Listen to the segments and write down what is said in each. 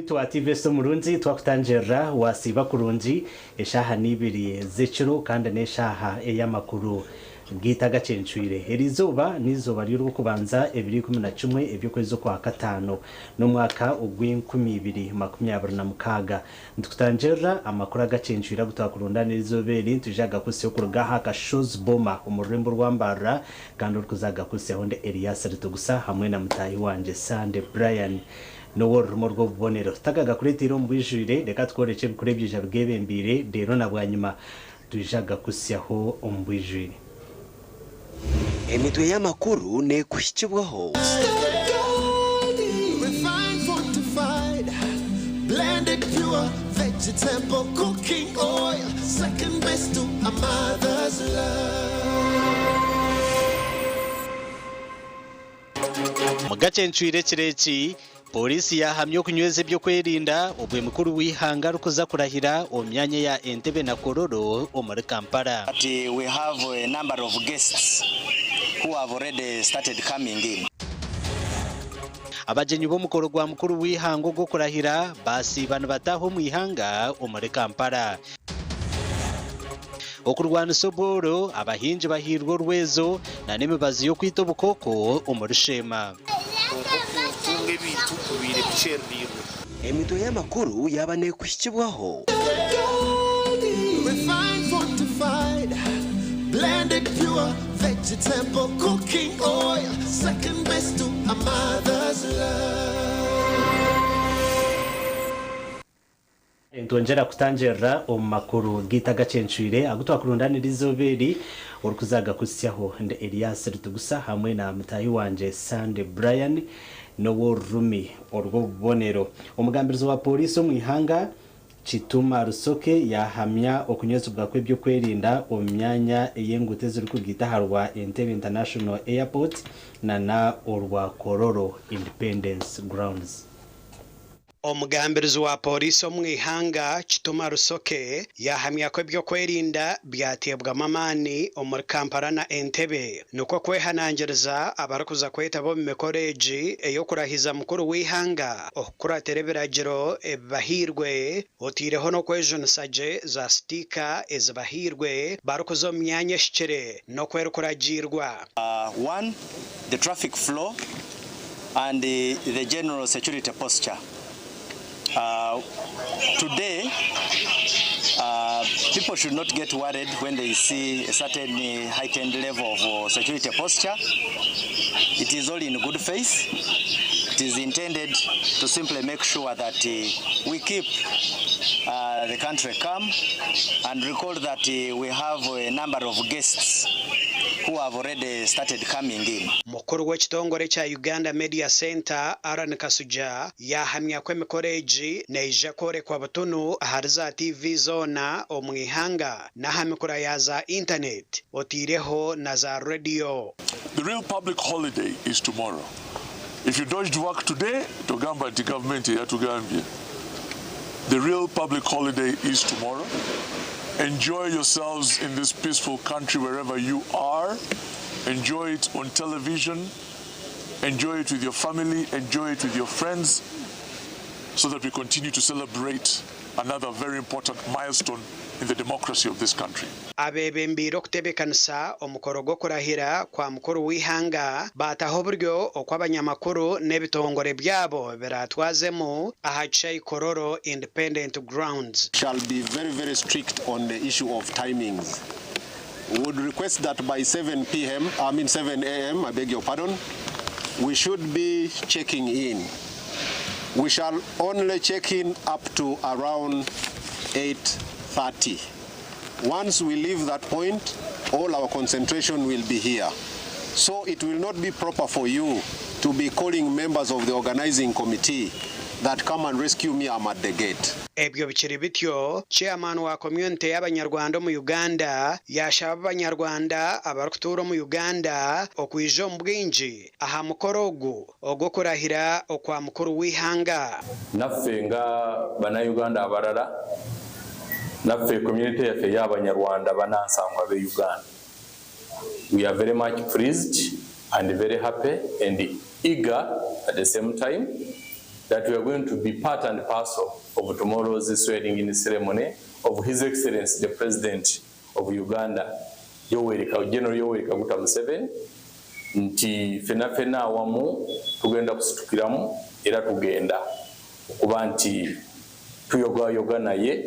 twa TV so murunzi twakutanjera wasiba kurunji eshaha nibiri zeciro kandi neshaha eyamakuru bwita AGACENCWIRE erizoba nizoba ryo kubanza 2011 ebyo kwezo kwa katano no mwaka ugw'2026 ndukutanjera amakuru AGACENCWIRE gutakurunda nizoberi tujaga kuseho kurugaha ka shows boma umurembo rwambara kandi rukuzaga kuseho nde Elias Rutugusa hamwe na mutayi wanje Sande Brian no rumo rwo bonero tagaga kuretiro mbwijure reka tworeke kurebyije bwebembire rero nabwanyuma tujaga kuseho umbwijure emitwe y'amakuru ne kushikibwaho blended pure vegetable cooking oil second best to a mother's love AGACENCWIRE kireki polisi yahamye kunyweze byo kwerinda ubwe mukuru wihanga rukuza kurahira omyanya ya Entebbe na Kororo omuri Kampala. We have a number of guests who have already started coming in. Abajenyi bo mukoro gwa mukuru wihango go kurahira basi bana bataho mu ihanga omuri Kampala. Okurwana soboro abahinje bahirwo rwezo na nemibazi yo kwita bukoko omuri Shema. Emitwe y'amakuru yabane kushikibwaho blended pure vegetable cooking oil second best to a mother's love. Ndongera kutanjera omakuru gita AGACENCWIRE agutwakurundani rizoberi urukuzaga kusyaho nde Elias Rutugusa hamwe na mutayi wanje Sande Brian no rumi orwo bonero omugambirizo wa polisi mu ihanga Chituma Rusoke yahamya okunyezo bwakwe byo kwerinda omyanya eyengute ziri kugita harwa Entebbe International Airport na orwa Kororo Independence Grounds. Omugambirizo wa polisi mu ihanga Chituma Rusoke yahamya ko byo kwerinda byatebwa mamani omuri Kampala na Entebbe nuko kwehanangiriza abarukuza kweta bo mekoreji eyo kurahiza mukuru wihanga okuratereberagiro ebahirwe otireho no kwejonasaje za stika ezabahirwe barukuzo myanya shikire no kwerukuragirwa. One, the traffic flow and the general security posture. Today, people should not get worried when they see a certain heightened level of security posture. It is all in good faith. It is intended to simply make sure that we keep the country calm and recall that we have a number of guests who have already started coming in. Mukuru w'ekitongore kya Uganda Media Center Aran Kasuja yahamya ko emikoreji neija kore kwa butunu ahariza TV zona omwihanga nahamikura ya za internet otireho na za radio. The real public holiday is tomorrow. If you dodged work today, togamba anti government ya tugambye. The real public holiday is tomorrow. Enjoy yourselves in this peaceful country wherever you are. Enjoy it on television. Enjoy it with your family. Enjoy it with your friends, so that we continue to celebrate another very important milestone in the democracy of this country. Abebembiro kutebekanisa omukoro go kurahira kwa mukuru wihanga bataho buryo okwabanyamakuru nebitongore byabo biratwazemo ahacha Kororo Independent Grounds. Shall be very, very strict on the issue of timings. We would request that by 7 a.m., I beg your pardon, we should be checking in. We shall only check in up to around 8:30. Once we leave that point, all our concentration will be here. So it will not be proper for you to be calling members of the organizing committee that come and rescue me. I'm at the gate. Ebyo bikiri bityo chairman wa community y'abanyarwanda mu Uganda yashaba abanyarwanda abarukutura mu Uganda okwijo mbwinji aha mukorogo ogo kurahira okwa mukuru wihanga nafenga bana Uganda abarara nafe community yafe y'abanyarwanda banansangwa be Uganda. We are very much pleased and very happy and eager at the same time that we are going to be part and parcel of tomorrow's swearing-in ceremony of His Excellency the President of Uganda, General Yoweri Kaguta Museveni, nti fena awamu tugenda kusitukiramu era tugenda okuba nti tuyoga naye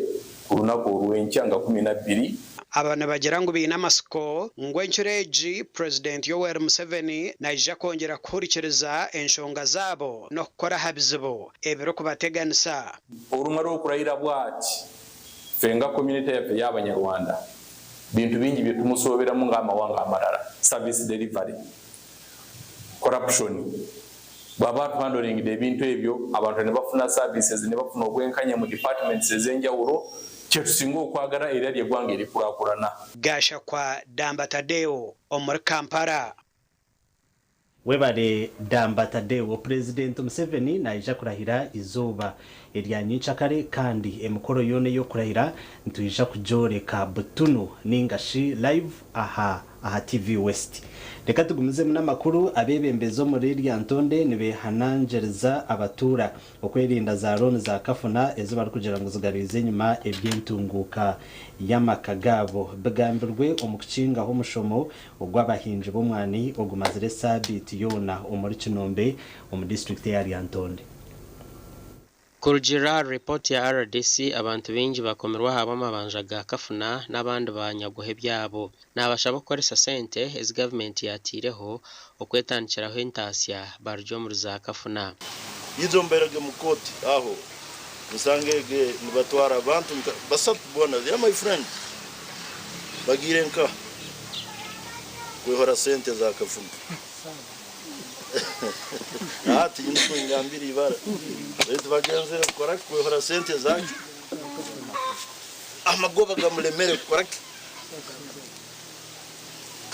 ku lunaku olw'enkya nga 12. Abana bagira ngu biina amasiko ngw'enkireegi President Yoweri Museveni naija kongera kuhurikiriza enshonga zaabo n'okukora ha bizibu ebirikubateganisa. Olumala okurayira bw'ati ffe nga community yaffe y'Abanyarwanda bintu bingi bye tumusooberamu ng'amawanga amalala, service delivery, corruption. Baba handling ebintu ebyo abantu ne bafuna services ne bafuna obwenkanya mu departments ez'enjawulo kyetusinga okwagala era ly'eggwanga erikulakulana. Gasha kwa Damba Tadeo omuri Kampala. Webale Damba Tadeo President Museveni naija kurahira izuba eryanyica kare kandi emukoro yone yo kurahira ntuyija kujoreka butunu ningashi live aha TV West. Reka tugumize muna makuru abebembezo muri Lyantonde nibehanangereza abatura okwerinda za roni za kafuna ezo bari kugira ngo zigarize nyuma ebyentunguka y'amakagabo begambirwe omukucinga ho mushomo ogwabahinje bomwani ogumazire sabiti yona omuri Kinombe omu district ya Lyantonde. Kurujira report ya RDC abantu bingi bakomerwa haba mabanja ga kafuna n'abandi banyaguhe byabo nabashaba gukoresa sente ez government yatireho okwetandikiraho entasya barjo muri za kafuna. Izo mberege mukoti aho musangege nibatwara abantu basatu bona ya my friend bagirenka kwehora sente za kafuna. Ati yintu ngambiri ibara leta bagenzera correct kwehora sente zaki amagoba gamulemere correct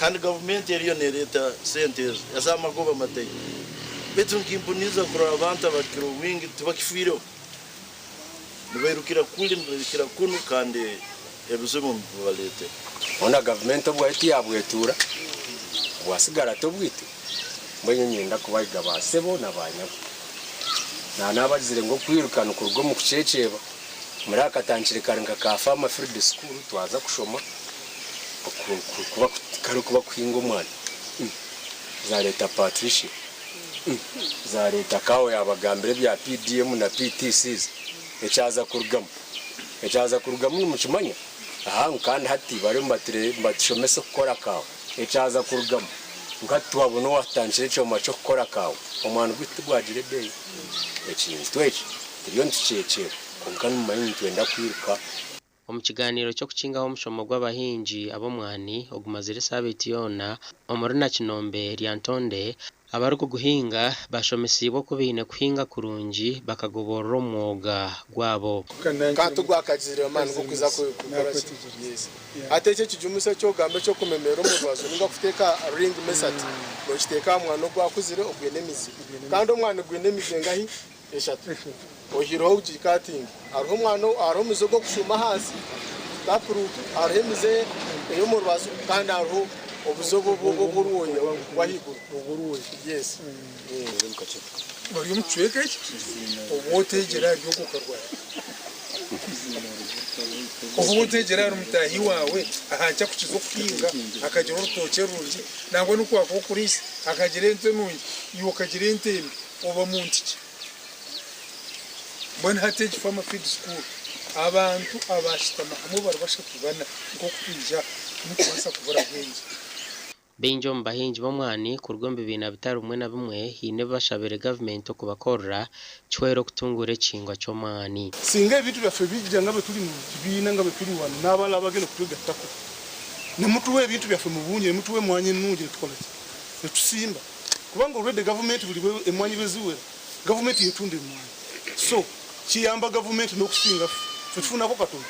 kandi government yariyo nereta sente asa amagoba mateye betu nkimpuniza kura abantu abakiro wingi tubakifiro niberukira kuli niberukira kunu kandi ebizumu balete ona government obwati yabwetura wasigara tobwite mwenye nyenda kubayiga basebo nabanya na nabazire ngo kwirukana kurwo mu kuceceba muri akatankire karenga ka farmer field school twaza kushoma kuba kwingo mwana za leta Patricia za leta kawo yabagambire bya PDM na PTCs echaza kurugamo mu kimanya aha kandi hati bare mbatishomese gukora kawo echaza kurugamo ngatuwabona watanjire cyo macho gukora kawo omwana gwitugwagire beyi ekintu tweki iyo nticecera konkani mayini twenda kwiruka. Mu kiganiro cyo kukingaho umushomo gw'abahinji abo mwani ogumazire sabiti yona omuri na Kinombe Lyantonde abari guhinga bashomesibo kubine kuhinga kurungi bakagoborora umwuga gwabo kantu gwakazire man gukwiza ko yes ateke kijumuse cyo gambe cyo kumemera umurwazo ninga kuteka ring message no kiteka mwana gwakuzire ogwene mizi kandi umwana gwene mizi ngahi eshatu ohiro ujikating ariho mwana ariho mizogo kushuma hasi tapuru ariho mize yo murwazo kandi ariho obuzobo boburuye wahiguru oburuye yes bari mutweke obotegera byo kukarwa obotegera rumutahi wawe ahacha kukizo kukinga akagira urutoke rungi nangwa nuko wako kurisi akagira ente nungi yokagira ente oba muntiki bwana hateje fama feed school abantu abashitama hamwe barabashatubana ngo kwija n'ukubasa kubura bwenge Benjo mbahinji bomwani kurgombe bina bitaro umwe na bimwe hine bashabere government okubakorra chwero kutungure chingwa chomani singa bitu byafe bijja ngabe tuli mu kibina ngabe tuli wano nabala bagene kutugattako ne mutuwe bitu byafe mu bunye mutuwe mwanye nunje tukola tusimba kubanga already government buli emwanyi beziwe government yetunde mwanye so kiyamba government nokusinga tufuna ko katonda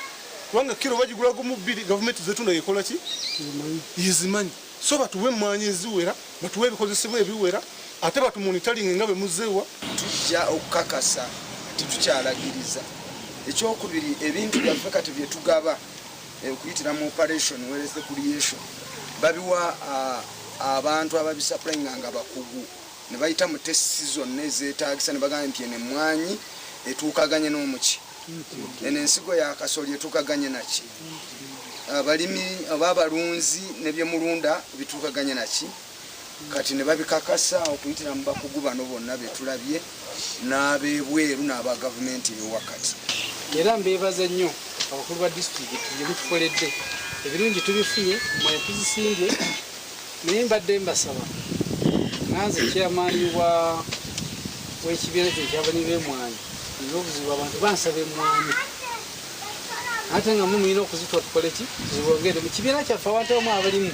kubanga kiro bagigula go mubiri government zetunda yekola ki yizimanyi so batuwe mwanye ziwera batuwe bikozesebwe ebiwera ate batu monitoring ngabe muzewa tujja okukakasa titukyalagiriza ekyokubiri ebintu byaffe kati bye tugaba okuyitira mu operation where's the creation babiwa abantu ababisupplying nga bakugu ne bayita mu test season nezeetagisa ne bagamba nti ene mwanyi etuukaganye n'omuki ene ensigo ya kasooli etuukaganye naki abalimi ababalunzi nebyemulunda bituukaganye naki kati ne babikakasa okuyitira mu bakugu bano bonna betulabye n'abebweru n'aba gavumenti ewakati. Era mbeebaza nnyo abakulu ba disitulikiti bye mutukoledde ebirungi tubifunye mwe tuzisimbye naye mbadde mbasaba nanze kyamaanyi w'ekibiina kyo ekyabalimi b'emmwanyi n'obuzibu abantu bansaba emmwanyi ate nga mulina okuzitwa tukole ki tuzibongere mu kibiina kyaffe abantu abamu abalimu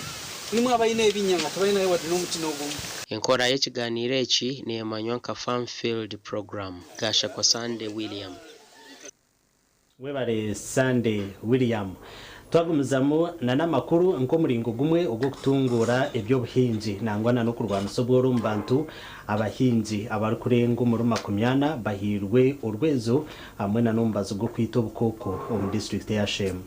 mulimu abalina ebinnya nga tebalinayo wadde n'omuti n'ogumu. Enkora y'ekiganiro eki neemanywa nka Farm Field Program. Gasha kwa Sande William. Webale Sande William. Twagumuzamu n'amakuru nk'omulingo gumwe ogw'okutungura eby'obuhingi nangwana n'okurwanisa obworo mu bantu abahingi abari kurenga omuri 40 bahirwe orwezo hamwe n'omubazi gw'okwita obukooko omu district ya Shemu.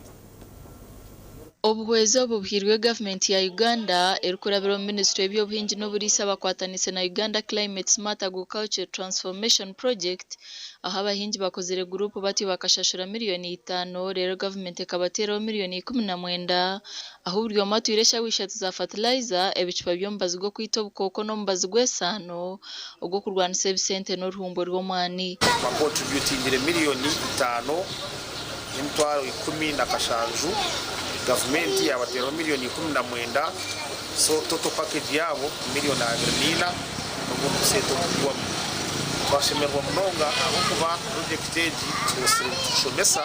Obuhwezo bubuhirwe gavumenti ya Uganda erikurabira mu Ministry y'Obuhingi n'Oburiisa bakwatanise na Uganda Climate Smart Agriculture Transformation Project aho abahingi bakozere gurupu bati bakashashura miliyoni 5 rero gavumenti ekabateraho miliyoni 19 aho buri omwe atwiresha wishatu za fertilizer ebicupa by'omubazi gwo kwita obukooko n'omubazi gw'esano ogwo kurwanisa ebisente n'oruhumbo rw'omwani bakontributingire miliyoni 5 n'emitwaro 10 na kashanju gavumenti yabateraho miliyoni 19 so total package yabo miliyoni 24 n'ubwo museto kuwamu twashemerwa munonga aho kuba project egi tushomesa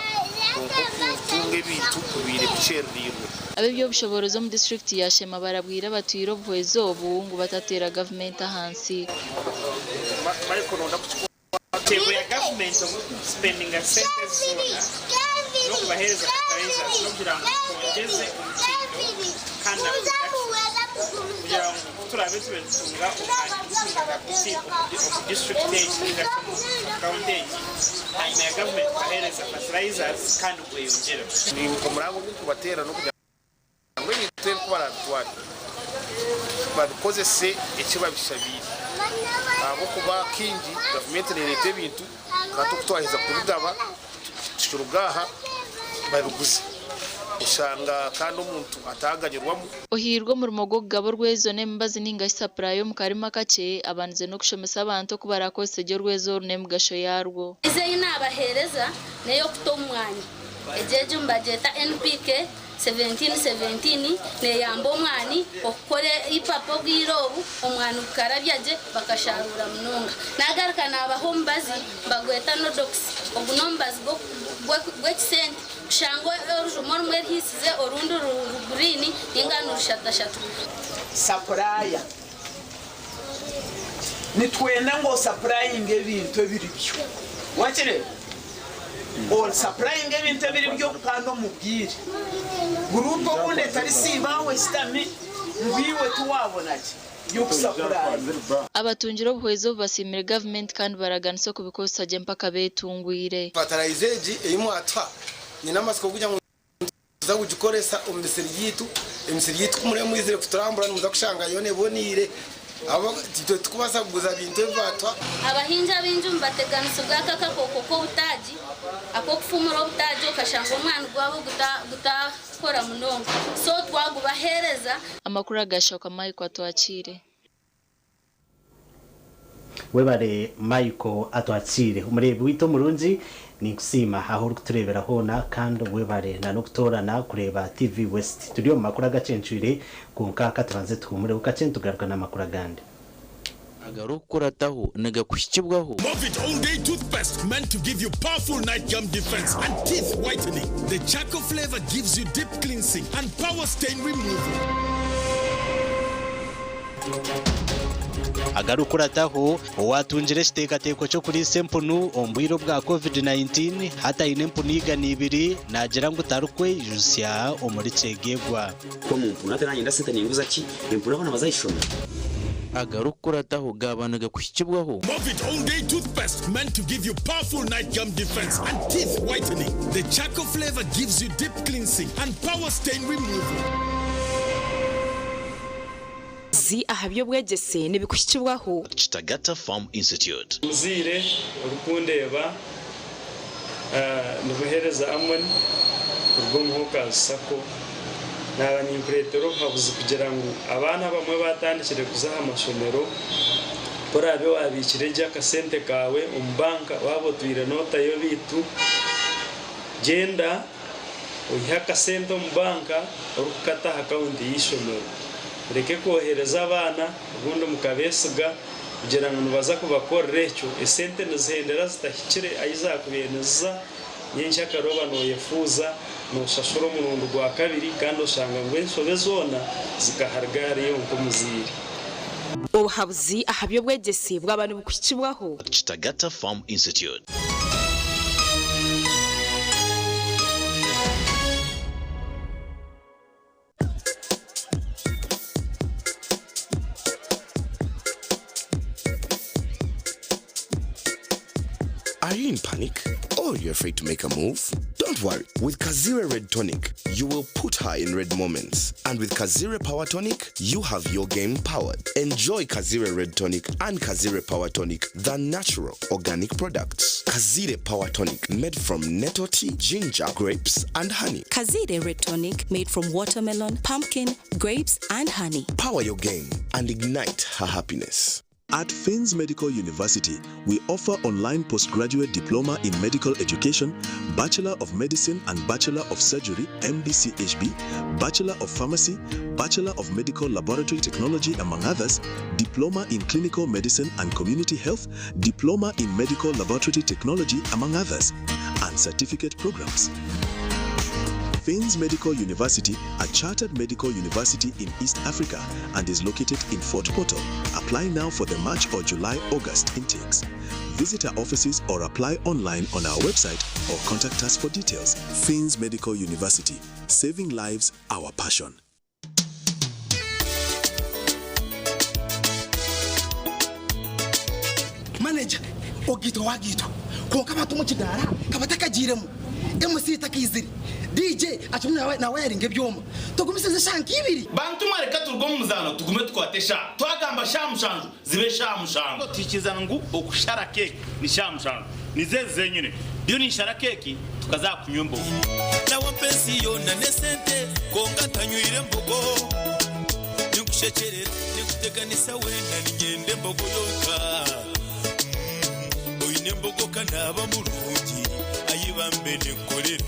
kutunga ebintu kubire bicerrirwe abebyo bushoborezo mu district ya Shema barabwira batwira obuhwezo obu ngo batatera gavumenti ahansi table ya government spending a sentence zona no kubahereza fertilizers no kugira ngo kongeze umukino kandi kugira ngo turabe tubentunga umwanya gutunga district stage county hanyuma ya government bahereza fertilizers kandi ubwiyongera ni umurango wo kubatera no kugira ngo yitwe kubaratwara babikozese ekibabishabiri abo kuba kingi gavumenti nerete ebintu kandi okutwahiza kubigaba turugaha baruguze usanga kandi omuntu ataganyirwamu ohirwa murimo gwo gabo rwezo n'embazi ninga supply mu karima kace abanze no kushomesa abantu kubarakose ryo rwezo n'emugasho yarwo ize inabahereza neyo kutomwanya ejeje mbageta NPK 17 ne yambo mwani okore ipapo bwirobu omwani ukarabyaje bakasharura munonga nagaruka nabahombazi bagweta no dox obunombazi gwekisente shango orujumor mwe hisize orundu green ingano rushatashatu supply nitwenda ngo supplying ebintu ebiribyo wakire all supplying ebintu ebiribyo kandi omubwire gurupo bunde tarisiba westami mbiwe tuwabonaki abatungira obuhwezo basimire government kandi baraganisa ku bikosa je mpaka betungwire fertilizer eyimwatwa nyina masiko kujya za kugikoresa omisiri yitu kumure mwizire kuturambura muza kushanga yone bonire abo tito tukubasa kuguza bintu batwa abahinja binju mbateganisa bwakaka koko butaji ako kufumura butaji okashanga omwana gwabo gutakora munonga so twagubahereza amakuru agashoka Michael atwakire webare Michael atwakire umurebi wito murunzi ni kusima aho turebera hona kandi webare na nokutorana kureba TV West turiyo makuru agacencwire kunkaka transit kumure ukacentugaruka na makuru agande agarukurataho nagakushikibwaho Movit All Day Toothpaste meant to give you powerful night gum defense and teeth whitening. The charcoal flavor gives you deep cleansing and power stain removal. agarukurataho watunjire shitekateko cyo kuri sempunu ombwiro bwa COVID-19 hata inempunu igani 2 nagira ngo tarukwe jusya omuri cegegwa ko muntu natanye ndasete ninguza ki impuna bana bazayishona agarukurataho gabanaga kushikibwaho Movit All Day Toothpaste meant to give you powerful night gum defense and teeth whitening. The charcoal flavor gives you deep cleansing and power stain removal. obuhabuzi ahabyo bwegese nebikushikibwaho Kitagata Farm Institute. Muzire urukundeba nubuhereza amwe urwo muhoka sako n'abanyimpuretero habuze kugira ngo abana bamwe batandikire kuzaha amashomero porabe wabikire jya kasente kawe umbanka wabo tuira nota yo bitu genda uyiha kasente umbanka urukata account y'ishomero reke kohereza abana ubundi mukabesiga kugira ngo nubaza kubakorera icyo esente nzihendera zitahikire ayizakubeneza nyinshi akaroba no yefuza no shashoro umurundo gwa kabiri kandi ushanga ngo ensobe zona zikahargara yo nkomuziri obuhabuzi ahabyo bwegese bw'abantu bukushikibwaho Kitagata Farm Institute. Are you in panic? Or you're afraid to make a move? Don't worry. With Kazire Red Tonic, you will put her in red moments. And with Kazire Power Tonic, you have your game powered. Enjoy Kazire Red Tonic and Kazire Power Tonic, the natural organic products. Kazire Power Tonic, made from nettle tea, ginger, grapes, and honey. Kazire Red Tonic, made from watermelon, pumpkin, grapes, and honey. Power your game and ignite her happiness. At Fins Medical University, we offer online postgraduate diploma in medical education, Bachelor of Medicine and Bachelor of Surgery, MBCHB, Bachelor of Pharmacy, Bachelor of Medical Laboratory Technology, among others, Diploma in Clinical Medicine and Community Health, Diploma in Medical Laboratory Technology, among others, and certificate programs. Fins Medical University, a chartered medical university in East Africa and is located in Fort Portal. Apply now for the March or July-August intakes. Visit our offices or apply online on our website or contact us for details. Fins Medical University, saving lives, our passion. Manager, ogito wagito. Konka batumu kidara, kabataka jiremu. MC takiziri. DJ atumwe na wiring ebyoma. Tugumiseze shanki ibiri. Bantu mareka turgo muzano tugume twatesha. Twagamba shamushanju zibe shamushanju. Tikizana ngu okushara cake ni shamushanju. Nizeze zenyine. Dio ni shara cake tukaza kunyumba. Na wapenzi yona nesente konga tanywire mbogo. Nikushekere nikuteganisa wenda nigende mbogo yoka. Oyine mbogo kanaba mulungi ayibambe nekorera.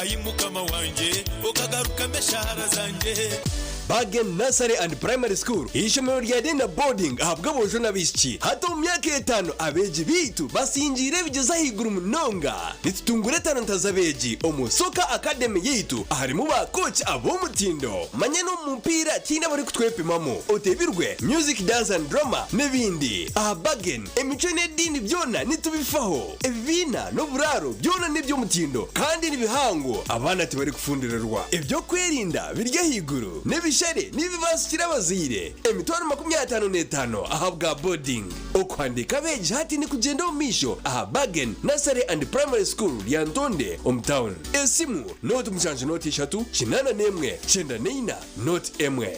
Ayimukama wanje okagaruka meshahara zanje. Bagen Nursery and Primary School ishomero rya dena boarding ahabwa bojo nabishiki hato mu myaka 5 abeji bitu basinjire bigeza higuru munonga nitutungure talanta zabeji omusoka academy yitu harimo ba coach abo mutindo manye no mupira kina bari kutwepimamo otebirwe music dance and drama nebindi Bagen emico n'edini byona nitubifaho evina no buraro byona nibyo mutindo kandi nibihango abana tibari kufundirerwa ibyo kwerinda birya higuru Share nibibasukira bazire emitwaro 55 ahabwa boarding okwandika beje hati ni kugenda omisho Bagen Nursery and Primary School ya Ntonde hometown esimu note mushanje note 3 kinana nemwe chenda neina note emwe.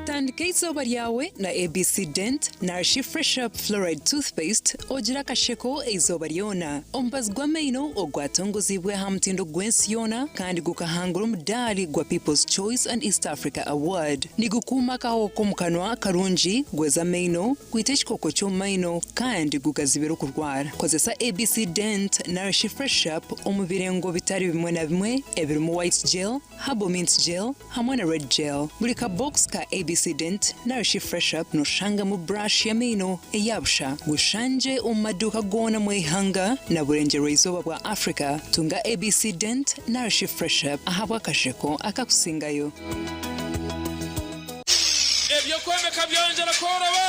Tandika izuba ryawe na ABC Dent Nourish Fresh Up Fluoride Toothpaste ogira kasheko izuba ryona ombazgwa meino ogwatongozibwe hamtindo gwensiona kandi gukahangura umudali gwa People's Choice and East Africa Award nigukuma kaho komukanwa karungi gweza meino kwiteshikoko cyo meino kandi gukazibero kurwara kozesa ABC Dent Nourish Fresh Up omubirengo bitari bimwe na bimwe ebirimo white gel, herbal mint gel hamwe na red gel buli ka box ka ABC Dent Nourish Fresh Up no shanga mu brush ya meno eyabsha gushanje umaduka gona mu ihanga na burengero izuba bwa Africa tunga ABC Dent Nourish Fresh Up ahabwa kasheko akakusingayo ebyo kwemeka byongera koroba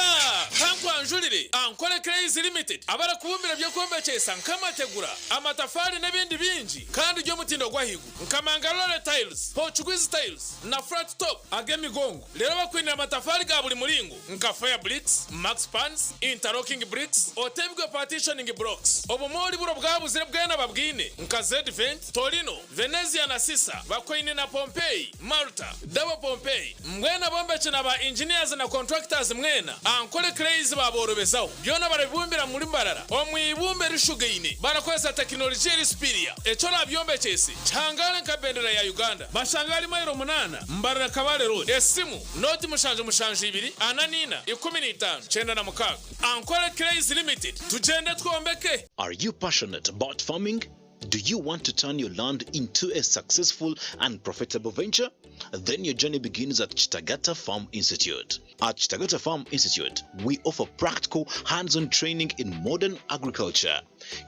kankwanjuli bakwire Ankole Crazy Limited abara kubumbira byo kombekesa nkamategura amatafari n'ibindi binji kandi ryo mutindo gwahigu nkamangalore tiles Portuguese tiles na flat top agemigongo rero bakwinira amatafari ga buri muringo nka fire bricks max pans interlocking bricks otebwe partitioning blocks obumori buro bwabuzire bwena babwine nka Z Vent Torino Venezia na Sisa bakwine na Pompeii Malta Double Pompeii mwena bombeche na ba engineers na contractors mwena Ankole Crazy baborobezaho byona barabibumbira muri mbarara omwibumbe rishugeine barakwesa technology rispiria echo nabyombeche changale nkabendera ya Uganda bashangali mayiro 8 mbarara kabale road esimu noti mushanje 2 ananina 15 chenda na mukaga Ankole Crazy Limited tujende twombeke. Are you passionate about farming? Do you want to turn your land into a successful and profitable venture? Then your journey begins at Chitagata Farm Institute. At Chitagata Farm Institute, we offer practical, hands-on training in modern agriculture.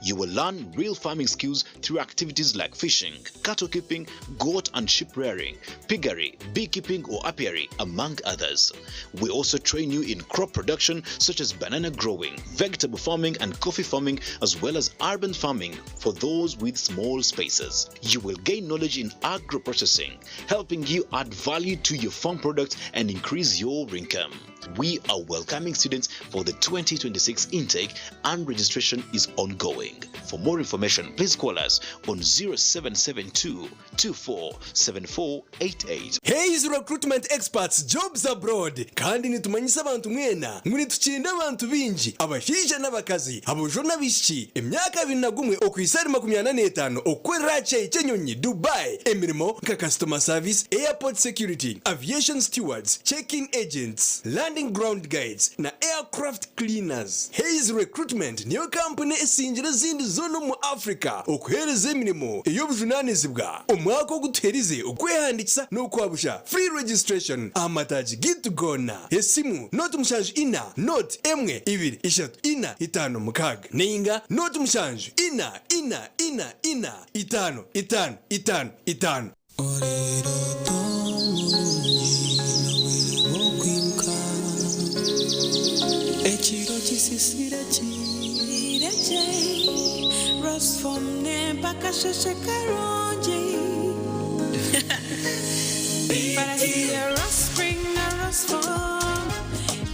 You will learn real farming skills through activities like fishing, cattle keeping, goat and sheep rearing, piggery, beekeeping or apiary, among others. We also train you in crop production such as banana growing, vegetable farming and coffee farming, as well as urban farming for those with small spaces. You will gain knowledge in agro-processing, helping you add value to your farm products and increase your income. We are welcoming students for the 2026 intake and registration is ongoing. For more information, please call us on 0772 247488. Hayes Recruitment Experts Jobs Abroad. Kandi nitumanyisa abantu mwena nguni tucinde abantu binji abashije n'abakazi abojona bishiki emyaka 21 okwisari 85 okwerache Kenyonyi Dubai emirimo nka customer service, airport security, aviation stewards, check-in agents, landing ground guides na aircraft cleaners. Hayes Recruitment niyo company esinjira zindi zono mu Africa okuhereza emirimo ey'obujunanizibwa omwaka ogutuherize okwehandikisa n'okwabusha free registration amataji gitugona esimu not mushanju ina not emwe ibiri ishatu ina itano mukaga ninga not mushanju ina itano itano Echiro chisisire chireche Ros fomne mpaka sheshe karonje Para siya Ros spring na Ros fom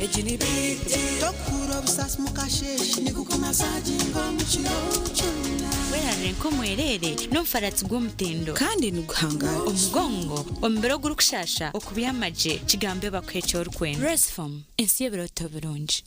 Ejini biti Tokuro bisas mukasheshi Nikukuma sajingo mchiro chuna Werare nko mwerere n'umfaratsi bw'umutendo kandi nuguhangara umugongo ombero gurukushasha okubiyamaje kigambe bakwecho urkwenda Resform ensi y'ebiroto birungi.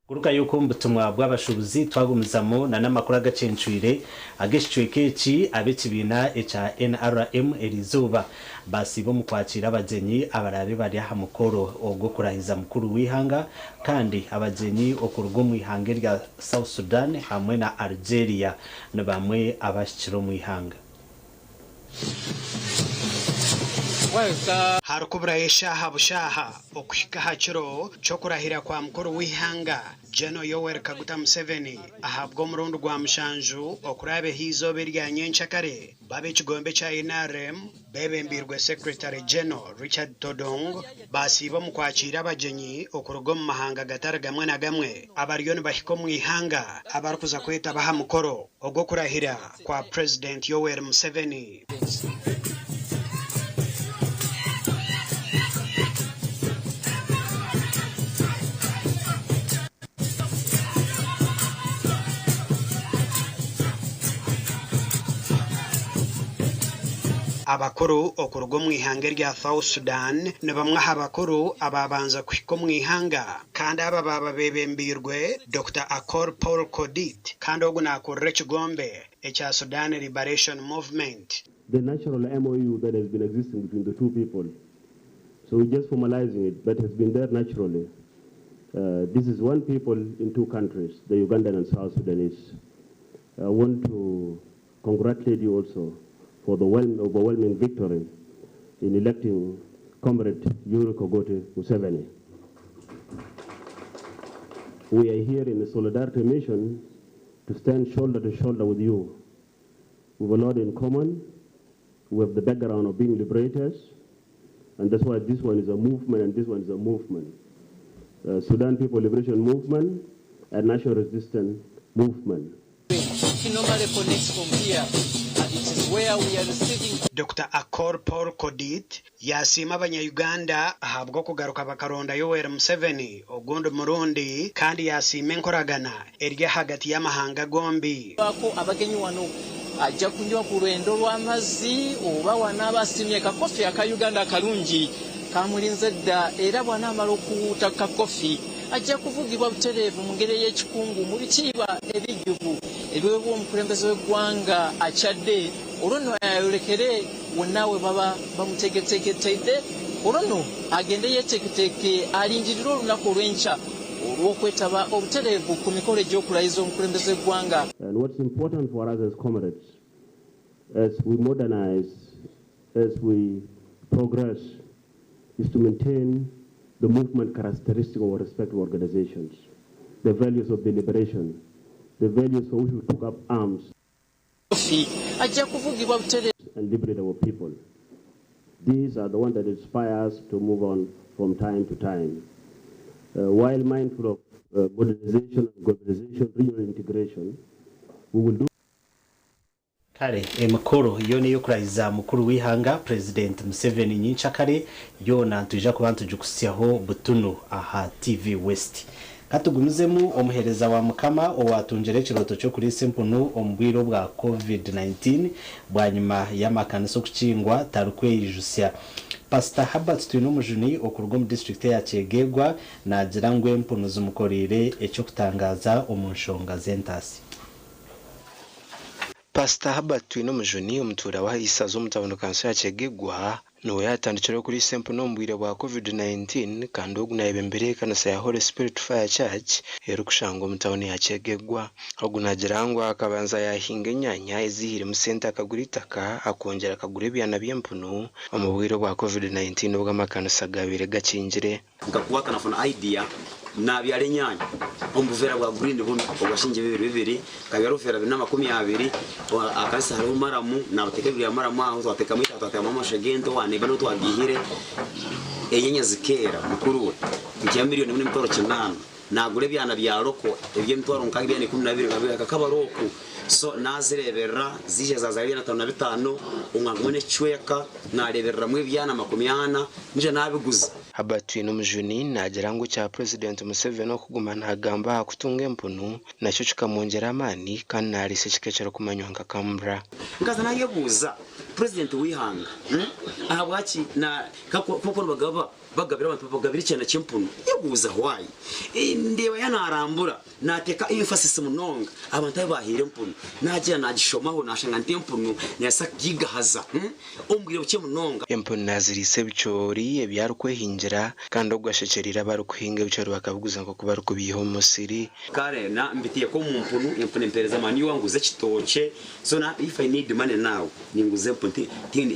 Kuruka yuko mbutumwa bw'abashubuzi twagumizamo na namakuru agacencwire ageshicwe keci abekibina echa NRM Elizuba basibo mu kwakira abagenyi abarabe bari aha mukoro ogwo kurahiza mukuru wihanga kandi abagenyi okurugo mu ihanga rya South Sudan hamwe na Algeria no bamwe abashikiro mu ihanga. harukubura eshaha bushaha okuhika hachiro chokurahira kwa mukuru wihanga Jeno Yoweri Kaguta Museveni ahabwa umurundo gwa mushanju okurabe hizobe rya nyenchakare babe kigombe cha NRM bebembirwe Secretary General Richard Todong basibo mu kwakira abagenyi okurugo mu mahanga gatara gamwe na gamwe abariyoni bahiko mu ihanga abarukuza kweta baha mukoro ogwo kurahira kwa President Yoweri Museveni. Abakuru okurugo mu ihanga rya South Sudan ne bamwe abakuru ababanza kwiko mu ihanga kandi aba baba bebembirwe Dr. Akor Paul Kodit kandi oguna akorre kigombe echa Sudan Liberation Movement. The natural MOU that has been existing between the two people, so we're just formalizing it, but has been there naturally. This is one people in two countries, the Ugandan and South Sudanese. I want to congratulate you also for the overwhelming victory in electing Comrade Yoweri Kaguta Museveni. We are here in a solidarity mission to stand shoulder to shoulder with you. We have a lot in common. We have the background of being liberators. And that's why this one is a movement and this one is a movement. Sudan People Liberation Movement and National Resistance Movement. Normally connects from here, and it is where we are receiving. Dr. Akor Paul Kodit yasima abanya-Uganda ahabwo kugaruka bakaronda Yoweri Museveni ogundi Murundi kandi yasima enkoragana erya hagati y'amahanga gombi. Bako abagenyi wano ajja kunywa ku lwendo lw'amazzi oba wanaabasimye kakofi aka Uganda kalungi kamulinze dda era bw'anaamala okuwuuta kakofi ajja kuvugibwa butereevu mu ngeri y'ekikungu mu bitiibwa ebijjuvu ebiweebwa omukulembeze w'eggwanga akyadde olwo nno ayolekere wonna we baba bamutegetegetedde olwo nno agende yeeteeketeeke alindirire olunaku olw'enkya olw'okwetaba obutereevu ku mikolo egy'okulayiza omukulembeze w'eggwanga. And what's important for us as comrades, as we modernize, as we progress, is to maintain the movement characteristic of our respective organizations, the values of deliberation, the values for which we took up arms and liberate our people. These are the ones that inspire us to move on from time to time. While mindful of modernization, globalization, regional integration, we will do kare emukuru iyo niyo kurayiza mukuru wihanga President Museveni nyinchakare yona tuja kubantu jukusyaho butunu aha TV West katugumizemu omuhereza wa mukama owatunjere kiroto cyo kuri sempunu ombwiro bwa COVID-19 bwanyuma y'amakanisa okukingwa tarukweyijusya. Pastor Herbert Twinumujuni okurugom district ya Kyegegwa nagira ngwe mpunu zumukorire ekyo kutangaza omunshonga zentasi. Pastor Herbert Twinumujuni omutura wa isazo mutabono kanso ya Kyegegwa no yatandikira kuri sempo nombwire bwa COVID-19 kandi ogunayibe mbere kanisa ya Holy Spirit Fire Church erukushango mutawoni ya Kyegegwa ogunagirangwa akabanza yahinga nyanya ezihire mu center akaguritaka akongera akagura ebyana by'empunu omubwire bwa COVID-19 bw'amakanisa gabire gakingire ngakuwa kanafuna idea na byale nyanya ombuvera bwa green buno obashinje bibiri kabya rufera bina 20 akanisa haro maramu na bateka bya maramu aho twateka mwita twateka mama shegendo wane bano twagihire enyenya zikera mukuru we njya miliyoni muri mtoro cyane nagure byana bya roko ebye mtoro nkagibya ni 12 akabaroko so nazirebera zije zazariye na 55 umwangone chweka nareberera mwe byana 40 nje nabiguza Habatu n'umujuni nagirango cya President Museveni okugumana agamba kutunga empunu nacyo kikamwongera amani kandi narise kikecero kumanywanga kambra ngaza nayebuza President wihanga ahabwachi na koko bagabira abantu bagabira cyane cyempunu yebuza hwayi ndeba yanarambura nateka emphasis munonga abantu bahire empunu naje nagishomaho nashanga ntempunu nesa gigahaza ombwire buke munonga empunu nazirise bicori ebyarukwehingira kandi ogwashekerira barukuhinga bicori bakabuguza ngo kuba rukubiho musiri kare na mbitiye ko mu mpunu empunu impereza mani wanguze kitoche so na if I need money now ninguze empunu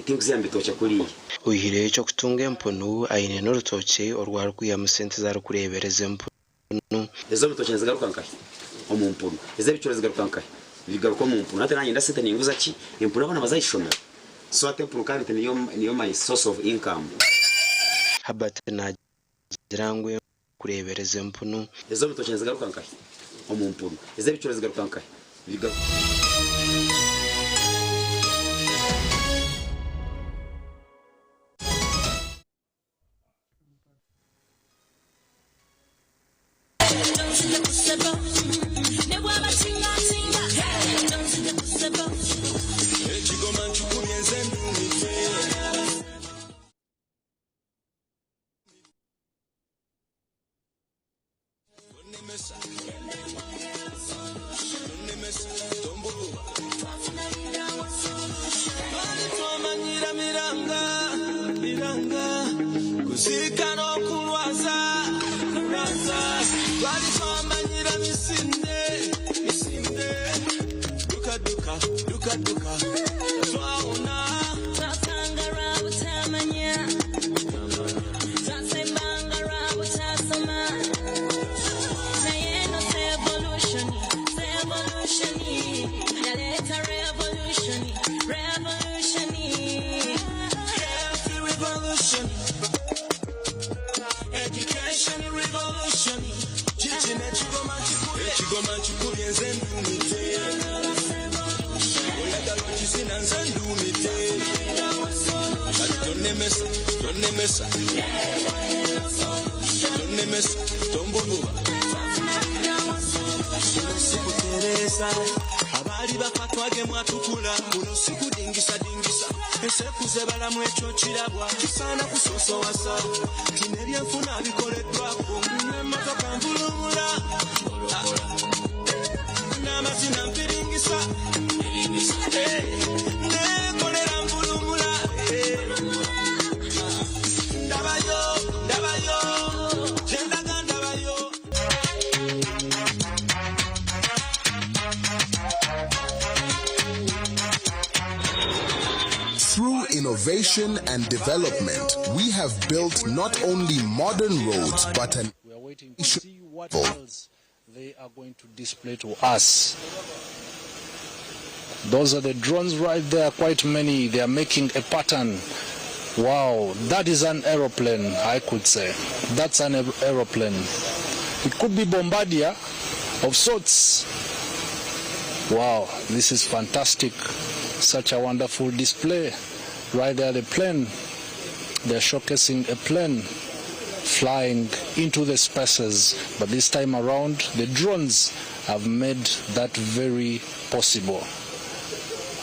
tinguze ambitoche kuri uyire cyo kutunga empunu ayine n'urutoke orwarukwiya musente zarukurebereza empunu ezo mitoche zigaruka nkahe omumpunu ezo bicoro zigaruka nkahe bigaruka mu mpunu ate nanye ndasete ninguza ki empunu abana bazayishona so ate empunu kandi niyo my source of income Habate na jirangwe kurebereza empunu ezo mitoche zigaruka nkahe omumpunu ezo bicoro zigaruka nkahe bigaruka tonemesa tombuluba sikuteresa abali bafatwage mwatukula kuno sikudingisa esekuze balamu ekyo kirabwa kisaana kusosowasa tinebyenfuna bikoleddwako nemotoka nvulumula n'amazina mpiringisa nekolera nvulumula ndabayo gyendaga ndabayo. Through innovation and development, we have built not only modern roads, but an we are waiting to see what else they are going to display to us. Those are the drones right there, quite many. They are making a pattern. Wow, that is an aeroplane, I could say. That's an aeroplane. It could be bombardier of sorts. Wow, this is fantastic. Such a wonderful display. Right there, the plane. They're showcasing a plane flying into the spaces. But this time around, the drones have made that very possible.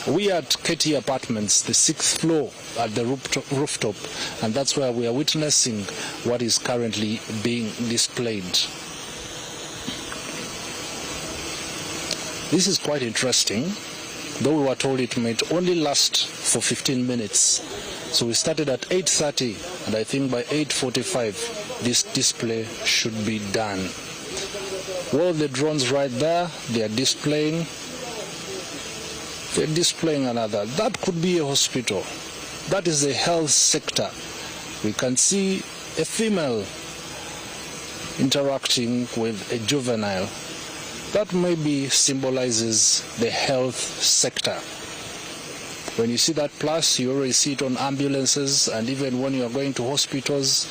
We are at KT Apartments, the 6th floor at the rooftop, and that's where we are witnessing what is currently being displayed. This is quite interesting, though we were told it might only last for 15 minutes. So we started at 8:30, and I think by 8:45 this display should be done. Well, the drones right there, they are displaying. They're displaying another. That could be a hospital. That is the health sector. We can see a female interacting with a juvenile. That maybe symbolizes the health sector. When you see that plus, you already see it on ambulances, and even when you are going to hospitals.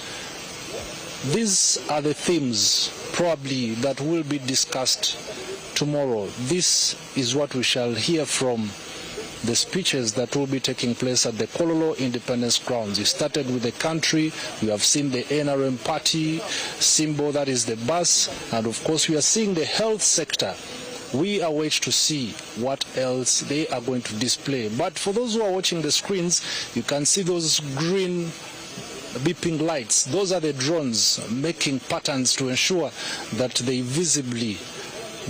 These are the themes probably that will be discussed tomorrow. This is what we shall hear from the speeches that will be taking place at the Kololo Independence Grounds. It started with the country. We have seen the NRM party symbol, that is the bus, and of course we are seeing the health sector. We await to see what else they are going to display. But for those who are watching the screens, you can see those green beeping lights. Those are the drones making patterns to ensure that they visibly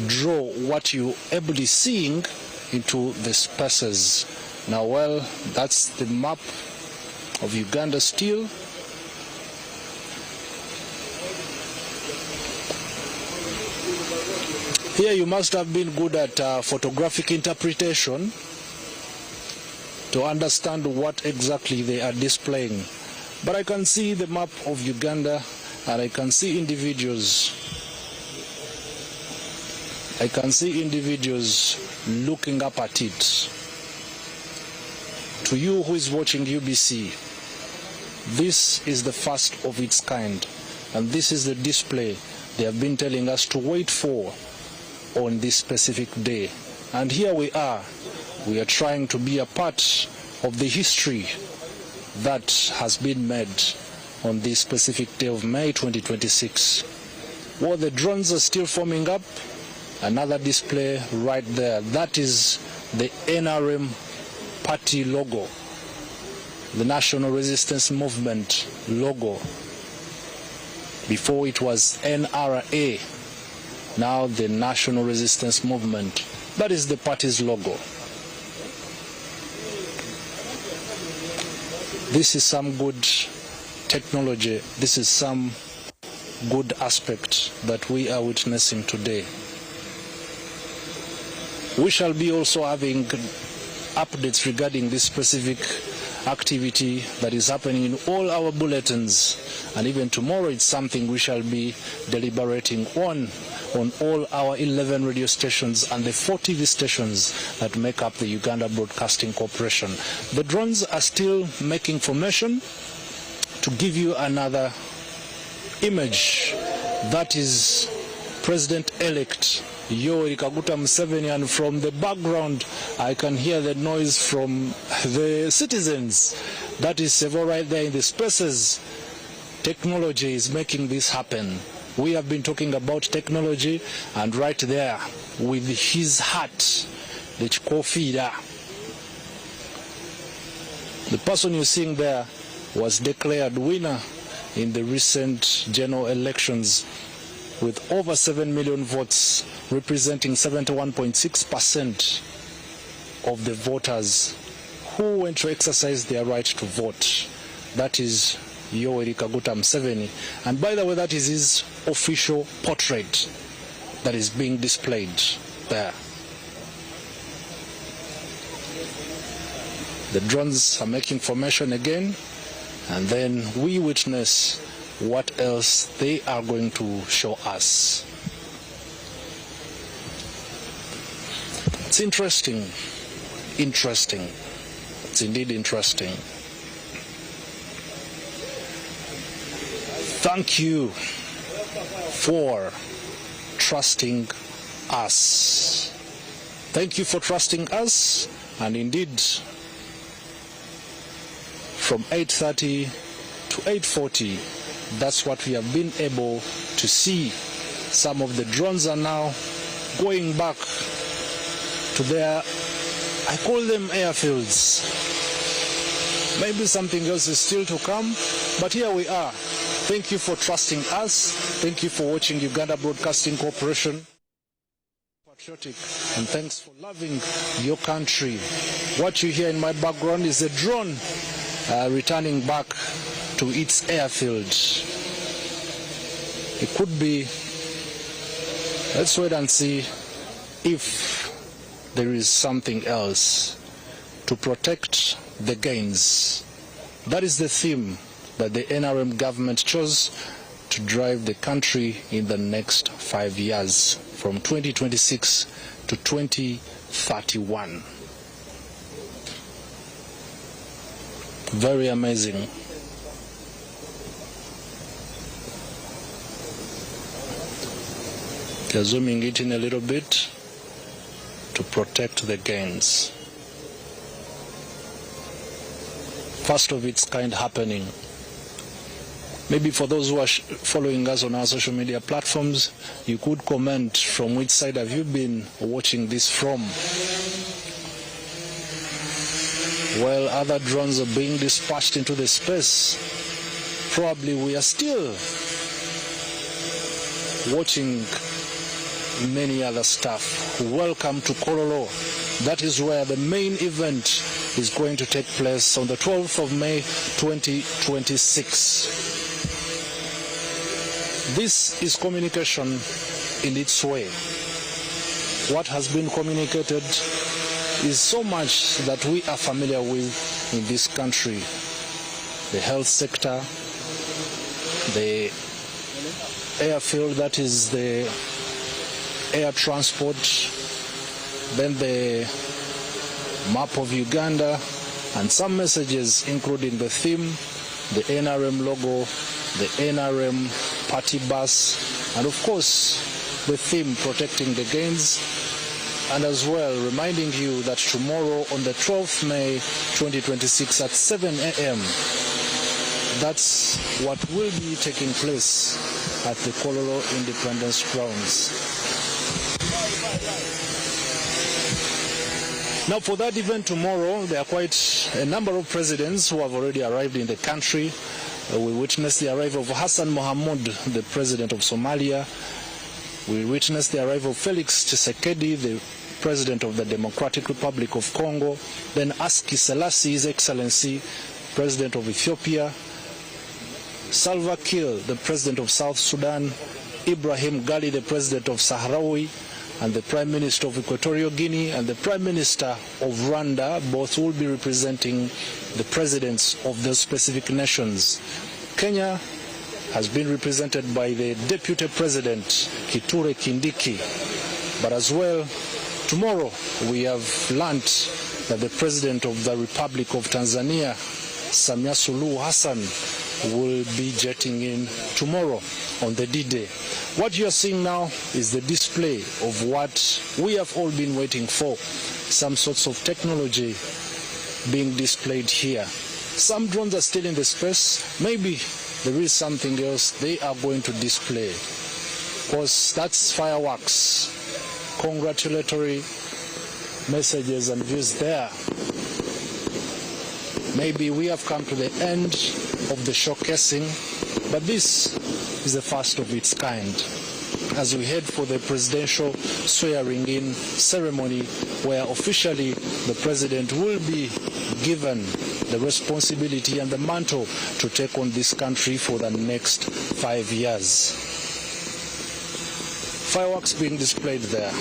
draw what you're ably seeing into the spaces. Now, well, that's the map of Uganda still. Here you must have been good at photographic interpretation to understand what exactly they are displaying. But I can see the map of Uganda, and I can see individuals. I can see individuals looking up at it. To you who is watching UBC, this is the first of its kind, and this is the display they have been telling us to wait for on this specific day. And here we are trying to be a part of the history that has been made on this specific day of May 2026. Well, the drones are still forming up. Another display right there. That is the NRM party logo, the National Resistance Movement logo. Before it was NRA, now the National Resistance Movement. That is the party's logo. This is some good technology. This is some good aspect that we are witnessing today. We shall be also having updates regarding this specific activity that is happening in all our bulletins, and even tomorrow it's something we shall be deliberating on all our 11 radio stations and the 4 TV stations that make up the Uganda Broadcasting Corporation. The drones are still making formation. To give you another image, that is President-elect Yoweri Kaguta Museveni, and from the background I can hear the noise from the citizens. That is several right there in the spaces. Technology is making this happen. We have been talking about technology, and right there with his hat, the Chikofida, the person you're seeing there was declared winner in the recent general elections with over 7 million votes, representing 71.6% of the voters who went to exercise their right to vote. That is Yoweri Kaguta Museveni. And by the way, that is his official portrait that is being displayed there. The drones are making formation again, and then we witness what else they are going to show us. It's interesting. It's indeed interesting. Thank you for trusting us. Thank you for trusting us, and indeed, from 8:30 to 8:40, that's what we have been able to see. Some of the drones are now going back to their, I call them airfields. Maybe something else is still to come, but here we are. Thank you for trusting us. Thank you for watching Uganda Broadcasting Corporation. Patriotic, and thanks for loving your country. What you hear in my background is a drone returning back to its airfield. It could be, let's wait and see if there is something else to protect the gains. That is the theme that the NRM government chose to drive the country in the next 5 years, from 2026 to 2031. Very amazing. They're zooming it in a little bit to protect the gains. First of its kind happening. Maybe for those who are following us on our social media platforms, you could comment from which side have you been watching this from. While other drones are being dispatched into the space, probably we are still watching many other stuff. Welcome to Kololo. That is where the main event is going to take place on the 12th of May 2026. This is communication in its way. What has been communicated is so much that we are familiar with in this country. The health sector, the airfield, that is the air transport, then the map of Uganda, and some messages including the theme, the NRM logo, the NRM party bus, and of course the theme, protecting the gains, and as well reminding you that tomorrow on the 12th May 2026 at 7 a.m. that's what will be taking place at the Kololo Independence Grounds. Now for that event tomorrow, there are quite a number of presidents who have already arrived in the country. We witnessed the arrival of Hassan Mohamud, the president of Somalia. We witnessed the arrival of Felix Tshisekedi, the president of the Democratic Republic of Congo. Then Aski Selassie, His Excellency, president of Ethiopia. Salva Kiir, the president of South Sudan. Ibrahim Gali, the president of Sahrawi, and the Prime Minister of Equatorial Guinea and the Prime Minister of Rwanda. Both will be representing the presidents of those specific nations. Kenya has been represented by the Deputy President Kithure Kindiki. But as well, tomorrow we have learned that the President of the Republic of Tanzania, Samia Suluhu Hassan, will be jetting in tomorrow on the D-Day. What you are seeing now is the display of what we have all been waiting for, some sorts of technology being displayed here. Some drones are still in the space. Maybe there is something else they are going to display, because that's fireworks. Congratulatory messages and views there. Maybe we have come to the end of the showcasing, but this is the first of its kind as we head for the presidential swearing-in ceremony, where officially the president will be given the responsibility and the mantle to take on this country for the next 5 years. Fireworks being displayed there.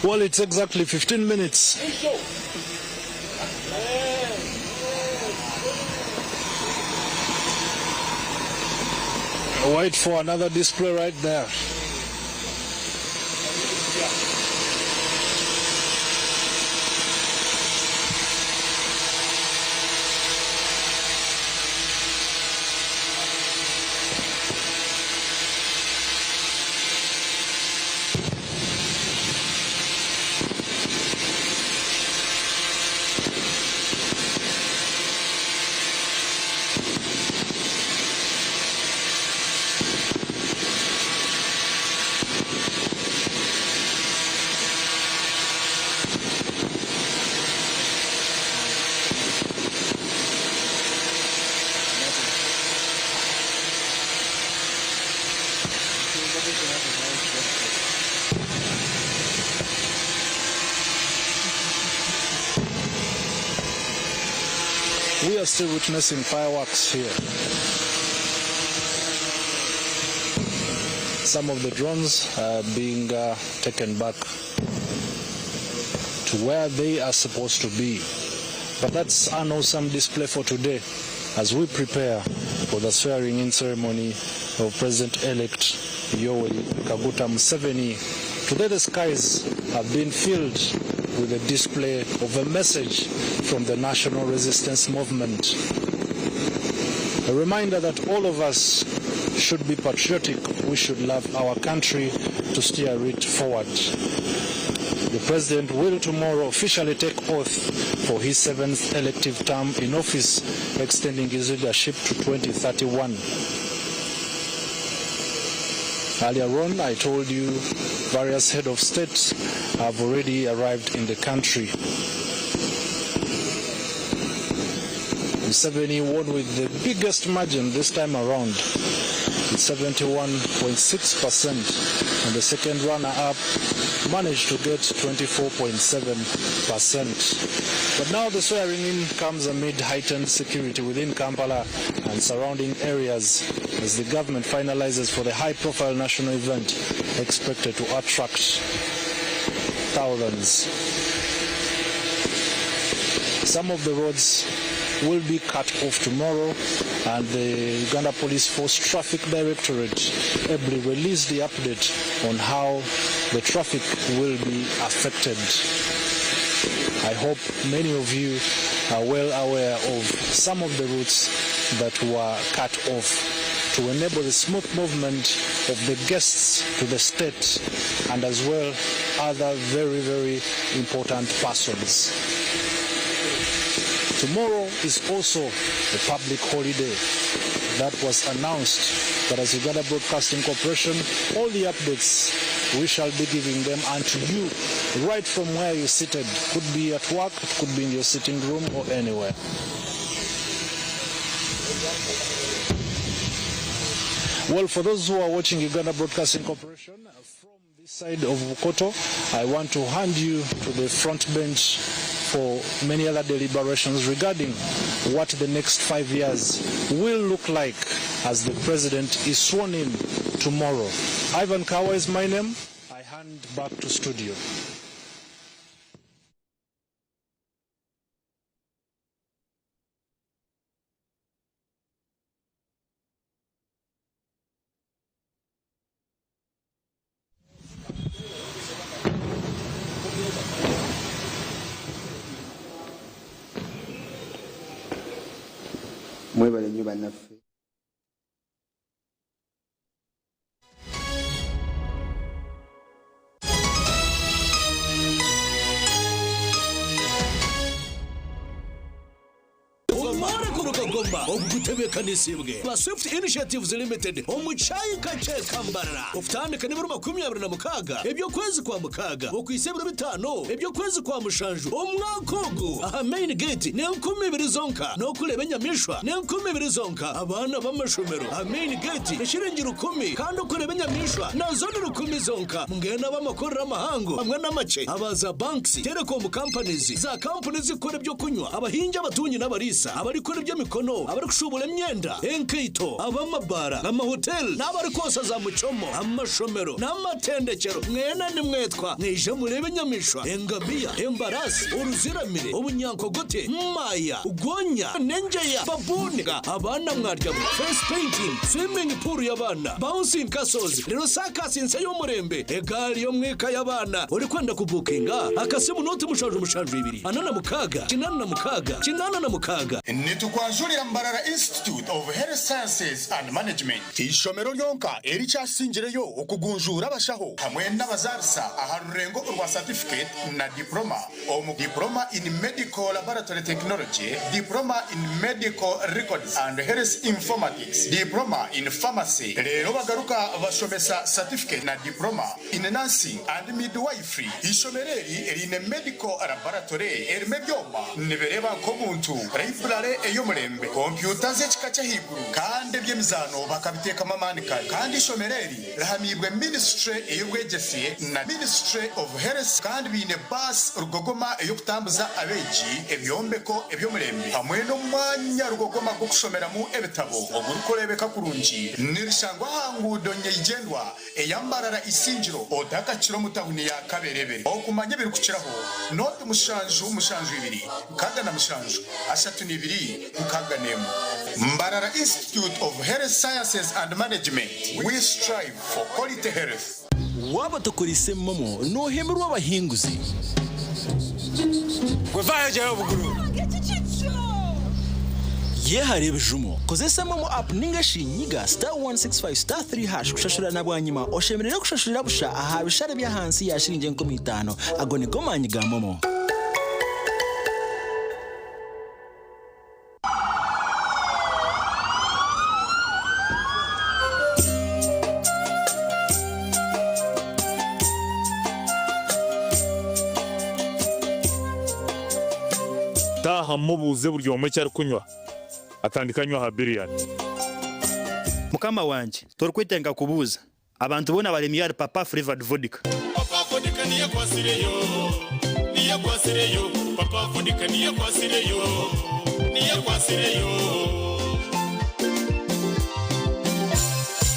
Well, it's exactly 15 minutes. Wait for another display right there. We are still witnessing fireworks here. Some of the drones are being taken back to where they are supposed to be. But that's an awesome display for today as we prepare for the swearing-in ceremony of President-elect Yoweri Kaguta Museveni. Today the skies have been filled with a display of a message from the National Resistance Movement. A reminder that all of us should be patriotic. We should love our country to steer it forward. The President will tomorrow officially take oath for his 7th elective term in office, extending his leadership to 2031. Earlier on, I told you various head of states have already arrived in the country. Museveni won with the biggest margin this time around, with 71.6%, and the second runner-up managed to get 24.7%. But now the swearing-in comes amid heightened security within Kampala and surrounding areas as the government finalizes for the high-profile national event expected to attract thousands. Some of the roads will be cut off tomorrow, and the Uganda Police Force Traffic Directorate ably released the update on how the traffic will be affected. I hope many of you are well aware of some of the routes that were cut off to enable the smooth movement of the guests to the state and as well other very, very important persons. Tomorrow is also a public holiday that was announced, but as Uganda Broadcasting Corporation, all the updates we shall be giving them unto you right from where you're seated. Could be at work, it could be in your sitting room or anywhere. Well, for those who are watching Uganda Broadcasting Corporation, from Side of Bukoto, I want to hand you to the front bench for many other deliberations regarding what the next 5 years will look like as the president is sworn in tomorrow. Ivan Kawa is my name. I hand back to studio. Mwebale nnyo bannaffe. Ogutebekanisibwe ba Swift Initiatives Limited omuchayi kache kambarara ufutandika niburu 26 ebyo kwezi kwa mukaga okwisebura 5 ebyo kwezi kwa mushanju omwakogo aha main gate ne 12 zonka no kuleba nyamishwa ne 12 zonka abana b'amashomero aha main gate eshiringira 10 kandi okuleba nyamishwa na zone 10 zonka mungena b'amakorera amahango hamwe n'amace abaza banks telecom companies za companies zikora byo kunywa abahinja abatunyi n'abarisa abari kora byo mikono abari kushubula imyenda enkeito abamabara amahotel n'abari kosa za mucomo amashomero n'amatendekero mwena ni mwetwa nije murebe nyamishwa engabiya embarasi uruziramire ubunyankogote maya ugonya nenjeya babuniga abana mwarya face painting swimming pool y'abana bouncing castles rero sakasi nse y'umurembe egali yo mwika y'abana uri kwenda kubukinga akasimu noti mushaje 2 anana mukaga kinana na mukaga nitukwanjurira Mbarara Institute of Health Sciences and Management ishomero ryonka eri cyasingireyo okugunjura abashaho hamwe n'abazarisa aharurengo urwa certificate na diploma diploma in medical laboratory technology, diploma in medical records and health informatics, diploma in pharmacy. Rero bagaruka bashomesa certificate na diploma in nursing and midwifery. Ishomereri eri in medical laboratory erime byoma nibereba ko muntu library eyomurembe computer z'ekikacha higuru kandi byemizano bakabiteka mamanika kandi ishomereri rahamibwe ministry ey'ubwegesiye na ministry of health kandi bine bus rugogoma eyokutambuza abeji ebyombeko ebyomurembe hamwe no mwanya rugogoma go kushomeramo ebitabo ogurukorebeka kurungi nirishangwa hangudo nyegendwa eyambarara isingiro odakakiro mutahuni ya kaberebere okumanye biri kuciraho note mushanju 2 kaga na mushanju 32 kaga nemo Mbarara Institute of Health Sciences and Management. We strive for quality health. Waba tukurise momo no hemerwa abahinguzi Gwevayo jayo buguru ye harebe jumo kozesa momo app ningashinyiga *165*3# kushashura nabwanyima oshemerera kushashurira busha aha bishare bya hansi yashirinje 15 agone gomanyiga momo taha mubuze buryo omwe cyari kunywa atandikanywa ha biriyani mukama wanje torkwitenga kubuza abantu bona bari miyari papa flavored vodka papa vodka niye kwasireyo papa vodka niye kwasireyo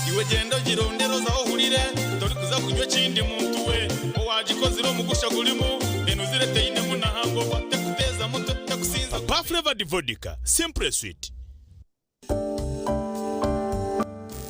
iwe gendo girondero zaho hurire tori kuza kunywa kindi muntu we owagikoziro mugusha gurimo enuzire teine munahango watekuteza muto takusinza papa flavored vodka simple sweet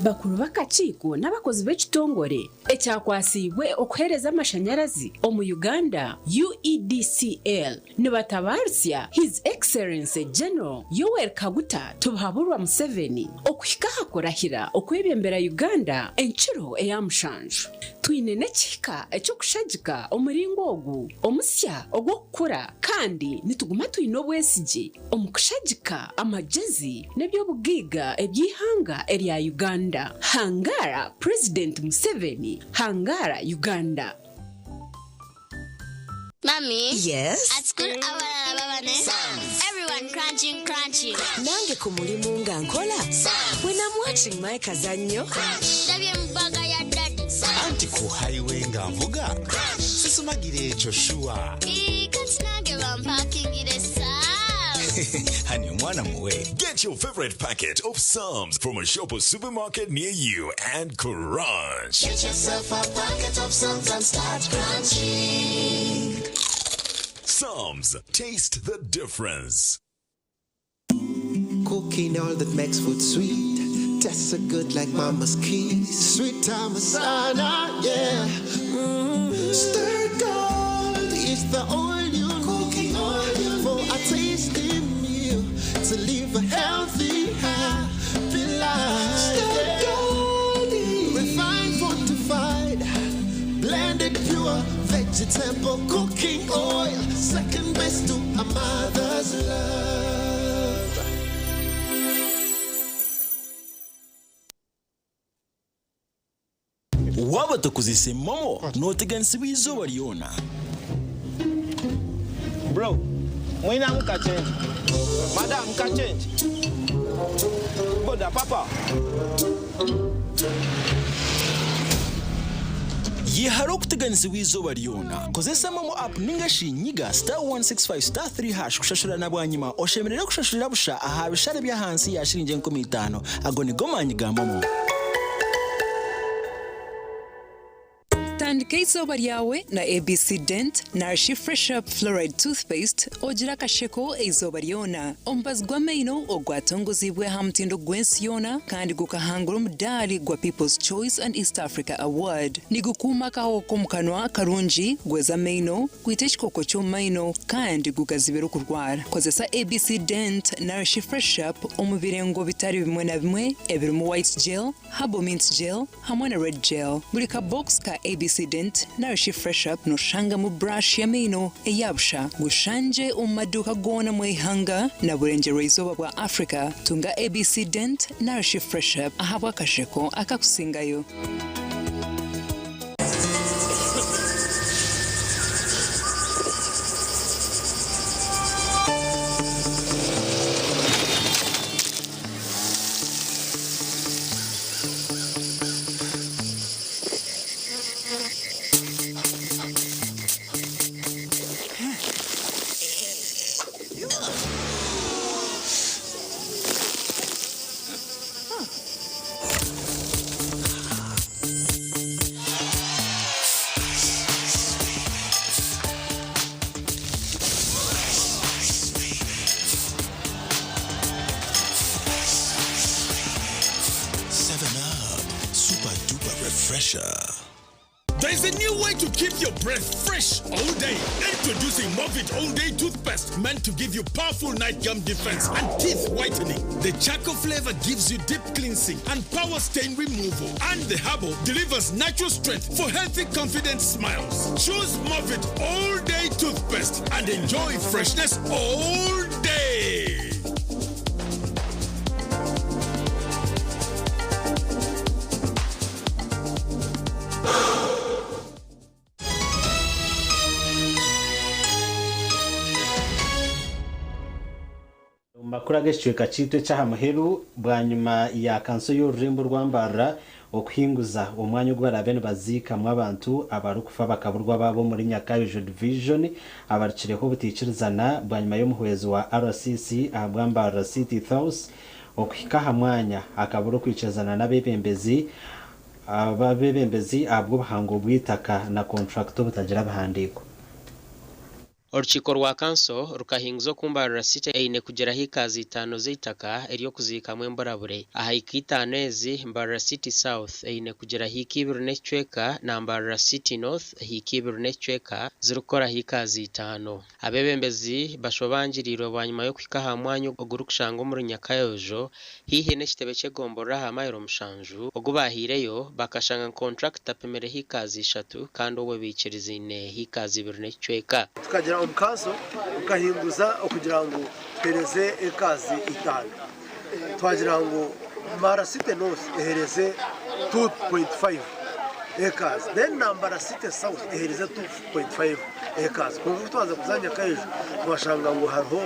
bakuru bakachiko n'abakozi b'ekitongore ekyakwasibwe okuhereza amashanyarazi omu Uganda UEDCL nibatabarsya His Excellency General Yoweri Kaguta Tubahaburwa Museveni okuhika hakorahira okwebembera Uganda enchiro eyamushanju twine n'ekihika ekyokushagika omuringo ogu omusya ogwokukura kandi nituguma twine obwesige omukushagika amagezi n'ebyobugiga ebyihanga erya Uganda. Hangara President Museveni, Hangara Uganda. Mommy? Yes? At school, everyone crunching. Nange kumulimu nga nkola. When I'm watching my kazanyo. Daddy. ku highway nga mvuga sisumagire echo shua katinage bampakingire honey mwana muwe. Get your favorite packet of Psalms from a shop or supermarket near you and crunch. Get yourself a packet of Psalms and start crunching. Psalms, taste the difference. Cooking all that makes food sweet. Tastes so good like mama's keys. Sweet Thomasana, yeah. Stir gold is the oil, cooking oil for a tasty meal to live a healthy, happy life. Stir gold, refined, fortified, blended pure vegetable cooking oil, second best to a mother's love. waba tukuzise momo noteganisi bizuba lyona bro mwina muka change madam ka change boda papa yihari okuteganisa wizuba lyona kozesa momo app ninga shinyiga *165*3# kushashura bwanyuma oshemerera kushashurira busha aha bishare bya hansi ya shiringi 15 ago ni gomanyi ga momo. Tandika izuba ryawe na ABC Dent Nourish Fresh Up Fluoride Toothpaste ogira kasheko izuba ryona ombazgwa meino ogwatongozibwe hamtindo gwensi yona kandi gukahangura umudali gwa People's Choice and East Africa Award nigukuma kaho komukanwa karunji gweza meino kwiteshikoko cyo meino kandi gukazibera kurwara kozesa ABC Dent Nourish Fresh Up omubirengo bitari bimwe na bimwe ebirimo white gel, herbal mint gel hamwe na red gel buri ka box ka ABC Dent Nourish Fresh Up no shanga mu brush ya meno eyabsha gushanje umaduka gona mu ihanga na burengero izuba bwa Africa tunga ABC Dent Nourish Fresh Up ahabwa kasheko akakusingayo. There is a new way to keep your breath fresh all day. Introducing Movit All Day Toothpaste, meant to give you powerful night gum defense and teeth whitening. The charcoal flavor gives you deep cleansing and power stain removal. And the herbal delivers natural strength for healthy, confident smiles. Choose Movit All Day Toothpaste and enjoy freshness all day. makuru ageshwe kacitwe cyahamuheru bwanyuma ya kanso y'ururembo rwambara okuhinguza umwanya ugwara bene bazika mwabantu abarukufa bakaburwa babo muri Nyakabijo division abaricireho butikirizana bwanyuma y'umuhwezo wa RCC abwambara City House okuhika hamwanya akaburo kwicazana n'abebembezi abwo bahango bwitaka na contract butagira bahandiko. Urukiko rwa kanso rukahinguzo kumbarura site eine kugera hikazi 5 zitaka eriyo kuzikamwe imborabure aha ikitanezi mbarura City South eine kugera hikibiro necweka na mbarura City North hikibiro necweka zirukora hikazi 5 abebembezi bashobangiriro banyuma yo kwikaha mwanyu ogurukushanga muri Nyakayojo hihe n'ekitebe cyegombora hamayiro mushanju ogubahireyo bakashanga contract apemere hikazi 3 kandi obo bikirizine hikazi 2 necweka umukazo ukahinduza kugira ngo pereze ekazi 5 twagira ngo mara City North ehereze 2.5 acres then nambara city south ehereza 2.5 acres kuva twaza kuzanya kaje twashanga ngo hariho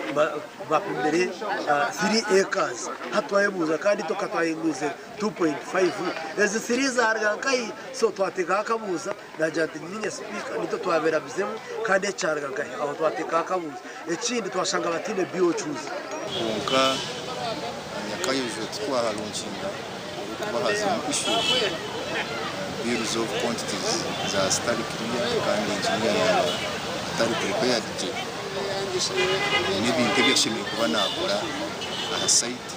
bapimere 3 acres hatwayebuza kandi tokatwayinguze 2.5 ezi 3 zargankai so twateka akabuza najati nyinye speaker nito twabera bizemu kandi cyargankai aho twateka akabuza ekindi twashanga batine bio choose konka nyakayeje twaharunshinga bahaza ishuri bills of quantities za study clear kandi engineer ya study prepared maybe integration kuba nakora aha site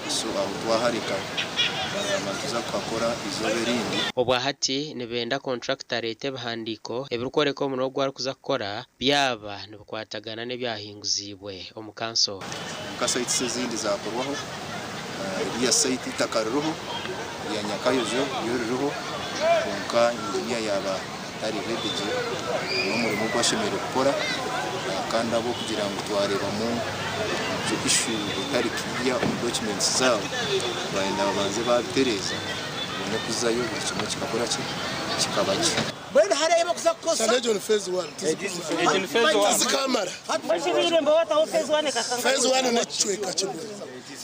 so aho twaharika amantuza kwakora izoberindi obwahati nebenda contractor lete bahandiko ebirukoreko muno gwari kuzakora byaba nibukwatagana nebyahinguzibwe omukanso site sezindi zakorwaho iriya site itakaruho ya nyakayojo yoroho konka engineer yaba tari redige n'umurimo gwashemere gukora kandi abo kugira ngo twareba mu issue tari kiya documents zabo baenda babanze batereza no kuzayo buri kikakora kikabaje bene hareba kuzakosa Sande John phase 1 phase 1 kamera bashibire mbo bataho phase 1 kakanga phase 1 necweka kimwe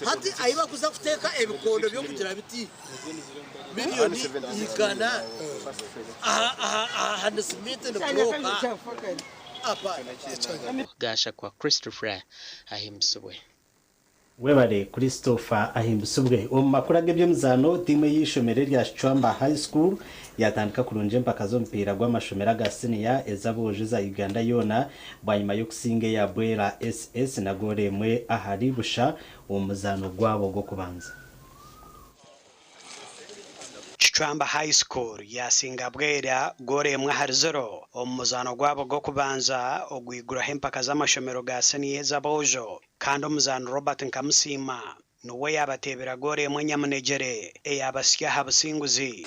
hati ayiba kuza kuteka ebikondo byo kugira biti milioni igana aha ndasimite ndokroka apa gasha kwa Christopher ahimbusubwe webare Christopher ahimbusubwe makuru agebye mzano time yishomere rya Chwamba High School yatandika kurunje mpaka zo mpira gw'amashomera ga senior ezaboje za Uganda yona banyuma yo kusinge ya Bwera SS na goremwe ahari busha umuzano gwabo go kubanza Chwamba High School ya Singabwera goremwe ahari zero umuzano gwabo go kubanza ogwigura hempaka z'amashomero ga senior ezabojo kandi umuzano Robert Nkamusima nuwe yabatebera goremwe nyamunegere eyabasya habusinguzi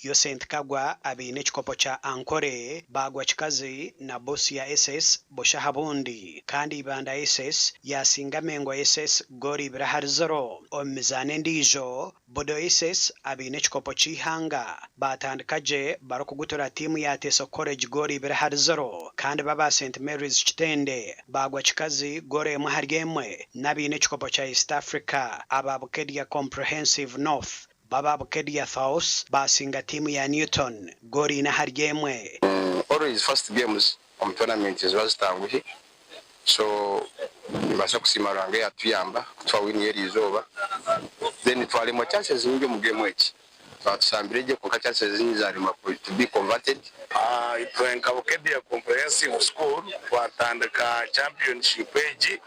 Yosent Kagwa abine chikopo cha Ankore bagwa chikazi na bosi ya SS bosha habundi kandi ibanda SS ya Singamengo SS gori brahar zero omizane ndijo bodo SS abine chikopo chihanga batandikaje barokugutora timu ya Teso College gori brahar zero kandi baba St Mary's Chitende bagwa chikazi gore muhargemwe nabine chikopo cha East Africa ababukedia Comprehensive North Baba Bukedia South basinga timu ya Newton gori na hargemwe always first games on tournament is was tanguhi so ibasha kusimaranga yatuyamba twawini yeri izoba then twali mo chances nge mu game week twatsambirije ko chances zinzari to be converted itwenka Bukedia Comprehensive School twatandika championship page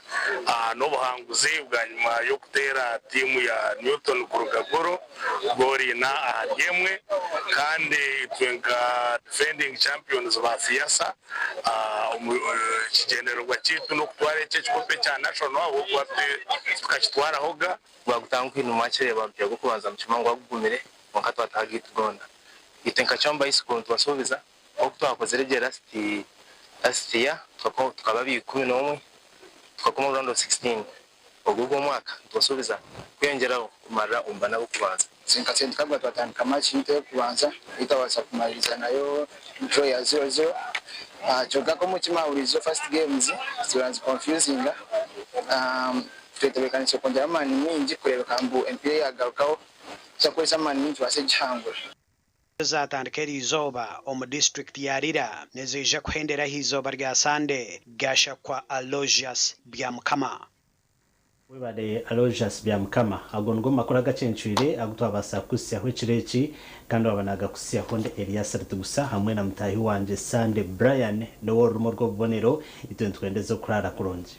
no buhanguzi bwa nyuma yo kutera timu ya Newton Kurugagoro gori na hargemwe kandi twenka defending champions ba Fiasa kigenero gwa kitu no kutware cyo kope cha national wo kwate tukachitwara hoga bagutanga kwinu mache babyo gukubanza mu kimango wagumire wakati watagita Uganda itenka Chwamba High School twasubiza uko twakoze regera last year tukaba bi 11 twakoma round of 16 ubwo mwaka twasubiza kwiyongera kumara umbana bukubanza sinkatsendi kabwa twatandika match into kubanza itawasa kumaliza nayo draw ya 0-0 joga ko mutima urizo first games still confusing twetebekana cyo kongera mani mingi kureba kambu NPA yagarukaho cyakoresha mani mingi wase gihangwe zatandikeri izoba omu district ya Rira nezeje kuhendera hizoba rya Sande gasha kwa Aloysius byamukama webare Aloysius byamukama agondwa makuru agacencuire agutwabasa kusya hwekireki kandi wabanaga kusya honde Elias Rutugusa hamwe na mutahi wanje Sande Brian no worumo rwo bonero itwendezo kurara kuronje